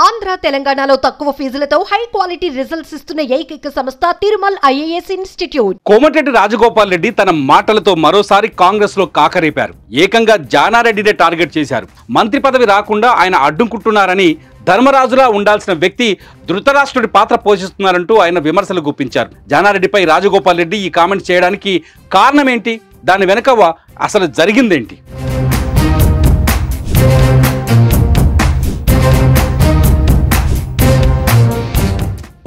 ఆంధ్ర తెలంగాణలో తక్కువ ఫీజులతో high quality results ఇస్తున్న ఏకైక సంస్థ తిరుమల్ ఐఏఎస్ ఇన్స్టిట్యూట్. కోమటిరెడ్డి రాజగోపాల్ రెడ్డి తన మాటలతో మరోసారి కాంగ్రెస్ లో కాకరేపారు. ఏకంగా జానారెడ్డినే టార్గెట్ చేశారు. మంత్రి పదవి రాకుండా ఆయన అడ్డుకుంటున్నారని, ధర్మరాజులా ఉండాల్సిన వ్యక్తి ధృతరాష్ట్రుడి పాత్ర పోషిస్తున్నారంటూ ఆయన విమర్శలు గుప్పించారు. జానారెడ్డిపై రాజగోపాల్ రెడ్డి ఈ కామెంట్ చేయడానికి కారణం ఏంటి? దాని వెనుక అసలు జరిగిందేంటి?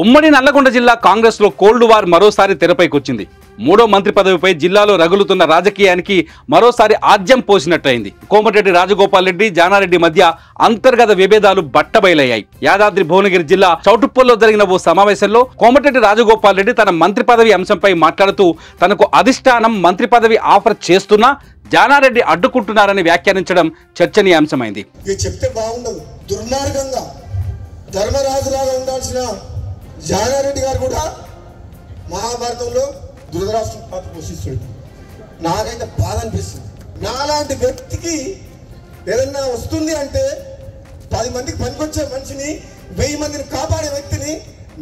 ఉమ్మడి నల్లగొండ జిల్లా కాంగ్రెస్ లో కోల్డ్ వార్ మరోసారి తెరపైకొచ్చింది. మూడో మంత్రి పదవిపై జిల్లాలో రగులుతున్న రాజకీయానికి మరోసారి ఆజ్యం పోసినట్టయింది. కోమటిరెడ్డి రాజగోపాల్ రెడ్డి, జానారెడ్డి మధ్య అంతర్గత విభేదాలు బట్టబయలయ్యాయి. యాదాద్రి భువనగిరి జిల్లా చౌటుప్పల్లో జరిగిన ఓ సమావేశంలో కోమటిరెడ్డి రాజగోపాల్ రెడ్డి తన మంత్రి పదవి అంశంపై మాట్లాడుతూ తనకు అధిష్టానం మంత్రి పదవి ఆఫర్ చేస్తున్నా జానారెడ్డి అడ్డుకుంటున్నారని వ్యాఖ్యానించడం చర్చనీయాంశమైంది. చెప్తే బాగుండదు, దుర్మార్గంగా ధర్మరాజులాగా ఉండాల్సిన జానారెడ్డి గారు కూడా మహాభారతంలో ధృతరాష్ట్ర పాత్ర పోషిస్తాడు. నాకైతే బాధ అనిపిస్తుంది. నాలాంటి వ్యక్తికి ఏదన్నా వస్తుంది అంటే 10 మందికి పనికొచ్చే మనిషిని, 1000 మందిని కాపాడే వ్యక్తిని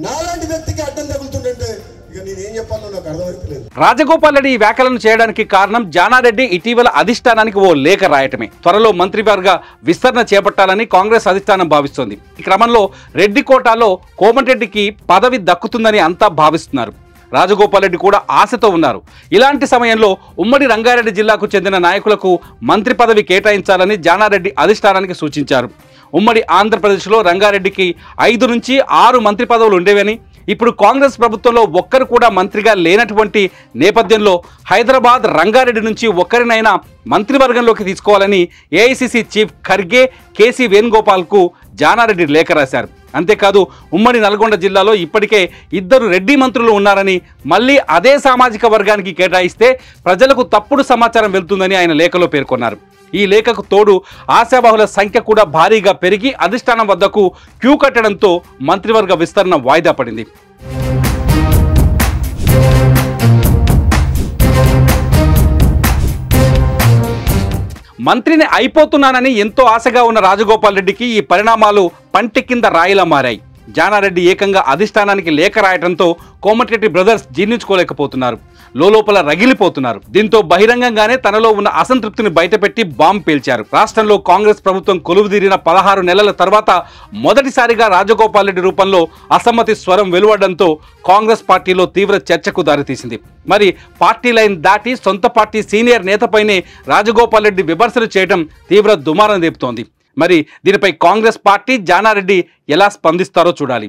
నాలాంటి వ్యక్తికి అడ్డం తగులుతుందంటే ఇక నేనేం చెప్పాలో నాకు అర్థమవుతలేదు. రాజగోపాల్ రెడ్డి ఈ వ్యాఖ్యలను చేయడానికి కారణం జానారెడ్డి ఇటీవల అధిష్టానానికి ఓ లేఖ రాయటమే. త్వరలో మంత్రివర్గ విస్తరణ చేపట్టాలని కాంగ్రెస్ అధిష్టానం భావిస్తోంది. ఈ క్రమంలో రెడ్డి కోటాలో కోమటిరెడ్డికి పదవి దక్కుతుందని అంతా భావిస్తున్నారు. రాజగోపాల్ రెడ్డి కూడా ఆశతో ఉన్నారు. ఇలాంటి సమయంలో ఉమ్మడి రంగారెడ్డి జిల్లాకు చెందిన నాయకులకు మంత్రి పదవి కేటాయించాలని జానారెడ్డి అధిష్టానానికి సూచించారు. ఉమ్మడి ఆంధ్రప్రదేశ్లో రంగారెడ్డికి 5 నుంచి 6 మంత్రి పదవులు ఉండేవని, ఇప్పుడు కాంగ్రెస్ ప్రభుత్వంలో ఒక్కరు కూడా మంత్రిగా లేనటువంటి నేపథ్యంలో హైదరాబాద్, రంగారెడ్డి నుంచి ఒక్కరినైనా మంత్రివర్గంలోకి తీసుకోవాలని ఏఐసిసి చీఫ్ ఖర్గే, కేసీ వేణుగోపాల్కు జానారెడ్డి లేఖ రాశారు. అంతేకాదు ఉమ్మడి నల్గొండ జిల్లాలో ఇప్పటికే 2 రెడ్డి మంత్రులు ఉన్నారని, మళ్ళీ అదే సామాజిక వర్గానికి కేటాయిస్తే ప్రజలకు తప్పుడు సమాచారం వెళ్తుందని ఆయన లేఖలో పేర్కొన్నారు. ఈ లేఖకు తోడు ఆశావాహుల సంఖ్య కూడా భారీగా పెరిగి అధిష్టానం వద్దకు క్యూ కట్టడంతో మంత్రివర్గ విస్తరణ వాయిదా పడింది. మంత్రిని అయిపోతున్నానని ఎంతో ఆశగా ఉన్న రాజగోపాల్ రెడ్డికి ఈ పరిణామాలు పంటి కింద రాయిలా మారాయి. జానారెడ్డి ఏకంగా అధిష్టానానికి లేఖ రాయడంతో కోమటిరెడ్డి బ్రదర్స్ జీర్ణించుకోలేకపోతున్నారు. లోపల రగిలిపోతున్నారు. దీంతో బహిరంగంగానే తనలో ఉన్న అసంతృప్తిని బయటపెట్టి బాంబు పేల్చారు. రాష్ట్రంలో కాంగ్రెస్ ప్రభుత్వం కొలువుదీరిన 16 నెలల తర్వాత మొదటిసారిగా రాజగోపాల్ రెడ్డి రూపంలో అసమ్మతి స్వరం వెలువడడంతో కాంగ్రెస్ పార్టీలో తీవ్ర చర్చకు దారితీసింది. మరి పార్టీ లైన్ దాటి సొంత పార్టీ సీనియర్ నేతపైనే రాజగోపాల్ రెడ్డి విమర్శలు చేయడం తీవ్ర దుమారం రేపుతోంది. మరి దీనిపై కాంగ్రెస్ పార్టీ, జానారెడ్డి ఎలా స్పందిస్తారో చూడాలి.